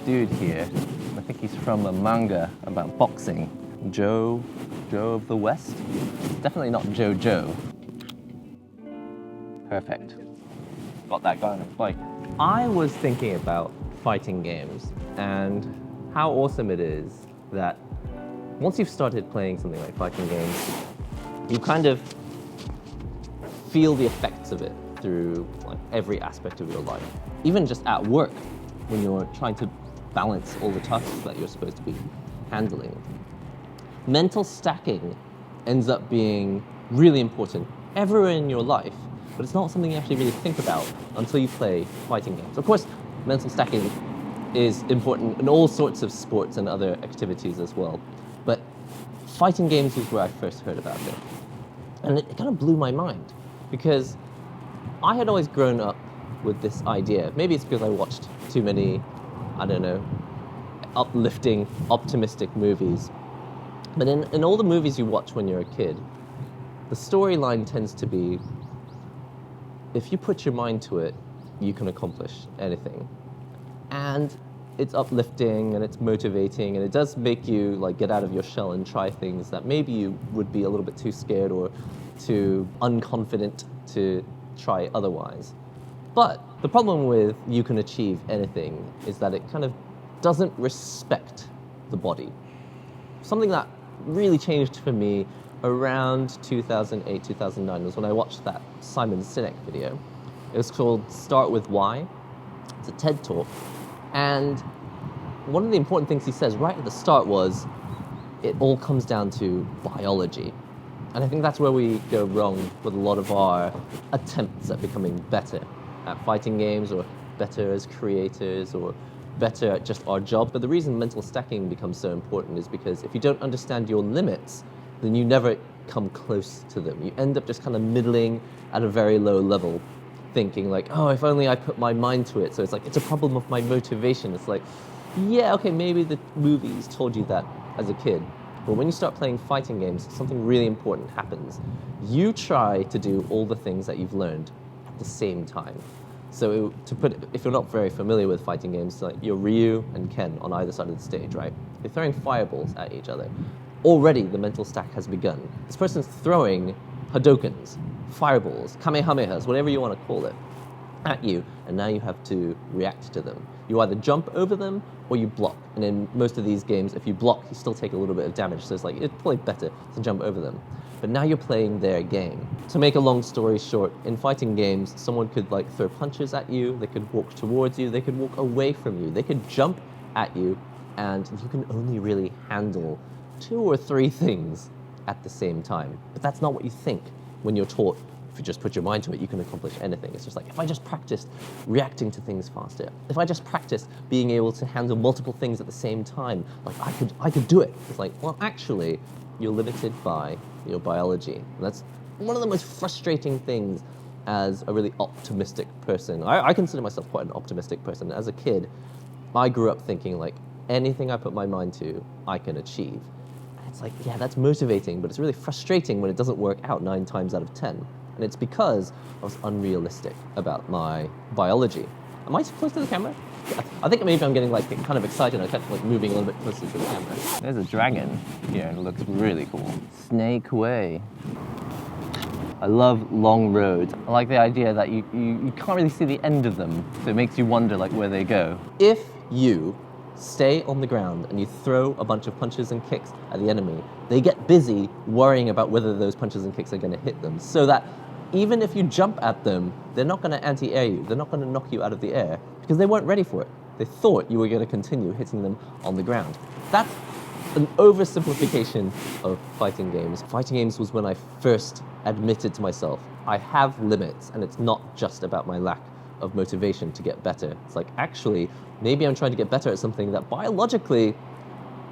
dude here. I think he's from a manga about boxing. Joe of the West? It's definitely not Joe. Perfect. Got that going. Like, I was thinking about fighting games and how awesome it is that once you've started playing something like fighting games, you kind of feel the effects of it through like every aspect of your life. Even just at work, when you're trying to balance all the tasks that you're supposed to be handling. Mental stacking ends up being really important everywhere in your life, but it's not something you actually really think about until you play fighting games. Of course, mental stacking is important in all sorts of sports and other activities as well, but fighting games was where I first heard about it. And it kind of blew my mind, because I had always grown up with this idea. Maybe it's because I watched too many, I don't know, uplifting, optimistic movies. But in all the movies you watch when you're a kid, the storyline tends to be, if you put your mind to it, you can accomplish anything. And it's uplifting and it's motivating, and it does make you like get out of your shell and try things that maybe you would be a little bit too scared or too unconfident to try otherwise. But the problem with you can achieve anything is that it kind of doesn't respect the body. Something that really changed for me around 2008, 2009 was when I watched that Simon Sinek video. It was called Start With Why. It's a TED Talk. And one of the important things he says right at the start was, it all comes down to biology. And I think that's where we go wrong with a lot of our attempts at becoming better at fighting games, or better as creators, or better at just our job. But the reason mental stacking becomes so important is because if you don't understand your limits, then you never come close to them. You end up just kind of middling at a very low level, thinking like, oh, if only I put my mind to it. So it's like, it's a problem of my motivation. It's like, yeah, okay, maybe the movies told you that as a kid. But when you start playing fighting games, something really important happens. You try to do all the things that you've learned at the same time. So if you're not very familiar with fighting games, like you're Ryu and Ken on either side of the stage, right? They're throwing fireballs at each other. Already the mental stack has begun. This person's throwing Hadokens, fireballs, Kamehamehas, whatever you want to call it, at you, and now you have to react to them. You either jump over them or you block. And in most of these games, if you block, you still take a little bit of damage. So it's like, it's probably better to jump over them. But now you're playing their game. To make a long story short, in fighting games, someone could like throw punches at you, they could walk towards you, they could walk away from you, they could jump at you, and you can only really handle 2 or 3 things at the same time. But that's not what you think when you're taught, if you just put your mind to it, you can accomplish anything. It's just like, if I just practiced reacting to things faster, if I just practiced being able to handle multiple things at the same time, like I could do it. It's like, well, actually, you're limited by your biology. And that's one of the most frustrating things as a really optimistic person. I consider myself quite an optimistic person. As a kid, I grew up thinking like, anything I put my mind to, I can achieve. It's like, yeah, that's motivating, but it's really frustrating when it doesn't work out 9 times out of 10. And it's because I was unrealistic about my biology. Am I too close to the camera? I think maybe I'm getting like kind of excited. I kept like moving a little bit closer to the camera. There's a dragon here, and it looks really cool. Snake Way. I love long roads. I like the idea that you can't really see the end of them, so it makes you wonder like where they go. If you stay on the ground and you throw a bunch of punches and kicks at the enemy, they get busy worrying about whether those punches and kicks are going to hit them, so that even if you jump at them, they're not going to anti-air you. They're not going to knock you out of the air because they weren't ready for it. They thought you were going to continue hitting them on the ground. That's an oversimplification of fighting games. Fighting games was when I first admitted to myself, I have limits, and it's not just about my lack of motivation to get better. It's like, actually, maybe I'm trying to get better at something that biologically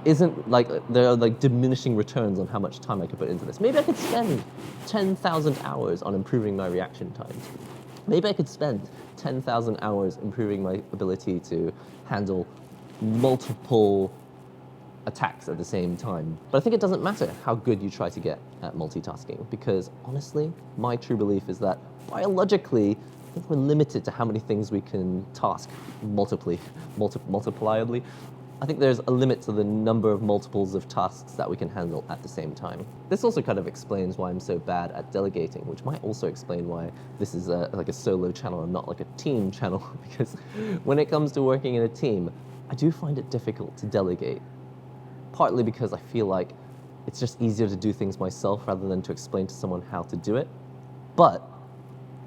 isn't like, there are like diminishing returns on how much time I could put into this. Maybe I could spend 10,000 hours on improving my reaction times. Maybe I could spend 10,000 hours improving my ability to handle multiple attacks at the same time. But I think it doesn't matter how good you try to get at multitasking, because honestly, my true belief is that biologically, think we're limited to how many things we can task multipliably. I think there's a limit to the number of multiples of tasks that we can handle at the same time. This also kind of explains why I'm so bad at delegating, which might also explain why this is like a solo channel and not like a team channel, because when it comes to working in a team, I do find it difficult to delegate. Partly because I feel like it's just easier to do things myself rather than to explain to someone how to do it. But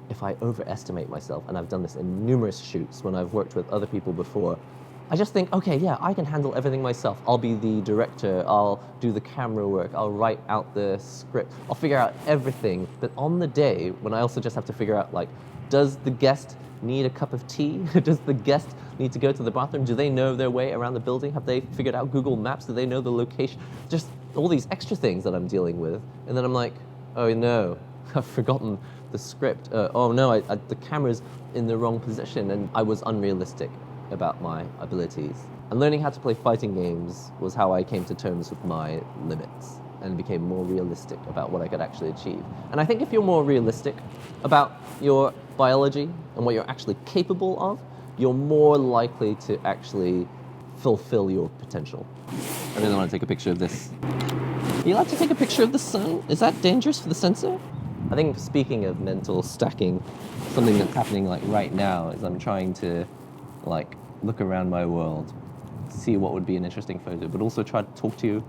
if I overestimate myself, and I've done this in numerous shoots when I've worked with other people before, I just think, okay, yeah, I can handle everything myself. I'll be the director, I'll do the camera work, I'll write out the script, I'll figure out everything. But on the day, when I also just have to figure out, like, does the guest need a cup of tea? Does the guest need to go to the bathroom? Do they know their way around the building? Have they figured out Google Maps? Do they know the location? Just all these extra things that I'm dealing with. And then I'm like, oh no, I've forgotten the script. Oh no, the camera's in the wrong position, and I was unrealistic about my abilities. And learning how to play fighting games was how I came to terms with my limits and became more realistic about what I could actually achieve. And I think if you're more realistic about your biology and what you're actually capable of, you're more likely to actually fulfill your potential. I really want to take a picture of this. Are you allowed to take a picture of the sun? Is that dangerous for the sensor? I think speaking of mental stacking, something that's happening like right now is I'm trying to like look around my world, see what would be an interesting photo, but also try to talk to you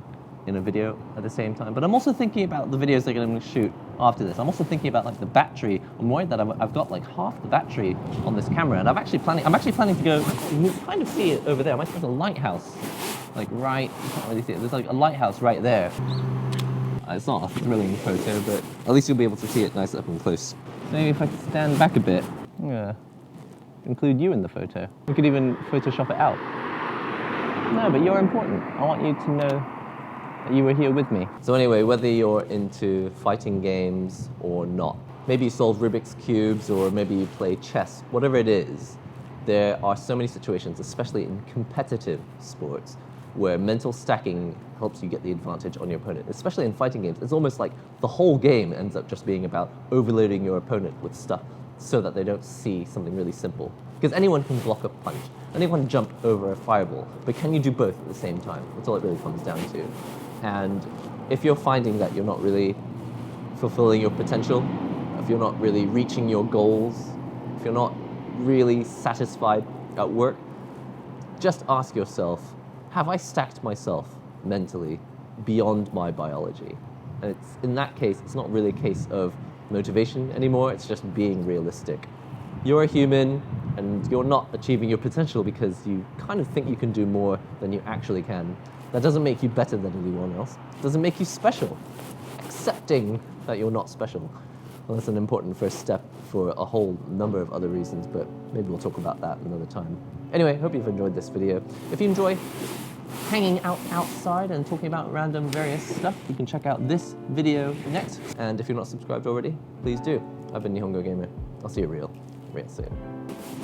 in a video at the same time. But I'm also thinking about the videos that I'm going to shoot after this. I'm also thinking about like the battery. I'm worried that I've got like half the battery on this camera, and I'm actually planning to go. You can kind of see it over there. I might put a lighthouse, like right. You can't really see it. There's like a lighthouse right there. It's not a thrilling photo, but at least you'll be able to see it nice up and close. Maybe if I could stand back a bit, yeah, include you in the photo. We could even Photoshop it out. No, but you're important. I want you to know that you were here with me. So anyway, whether you're into fighting games or not, maybe you solve Rubik's Cubes or maybe you play chess, whatever it is, there are so many situations, especially in competitive sports, where mental stacking helps you get the advantage on your opponent. Especially in fighting games, it's almost like the whole game ends up just being about overloading your opponent with stuff so that they don't see something really simple. Because anyone can block a punch, anyone can jump over a fireball, but can you do both at the same time? That's all it really comes down to. And if you're finding that you're not really fulfilling your potential, if you're not really reaching your goals, if you're not really satisfied at work, just ask yourself, have I stacked myself mentally beyond my biology? And in that case, it's not really a case of motivation anymore, it's just being realistic. You're a human, and you're not achieving your potential because you kind of think you can do more than you actually can. That doesn't make you better than anyone else. It doesn't make you special. Accepting that you're not special. Well, that's an important first step for a whole number of other reasons, but maybe we'll talk about that another time. Anyway, hope you've enjoyed this video. If you enjoy hanging out outside and talking about random various stuff, you can check out this video next. And if you're not subscribed already, please do. I've been NihongoGamer. I'll see you real soon.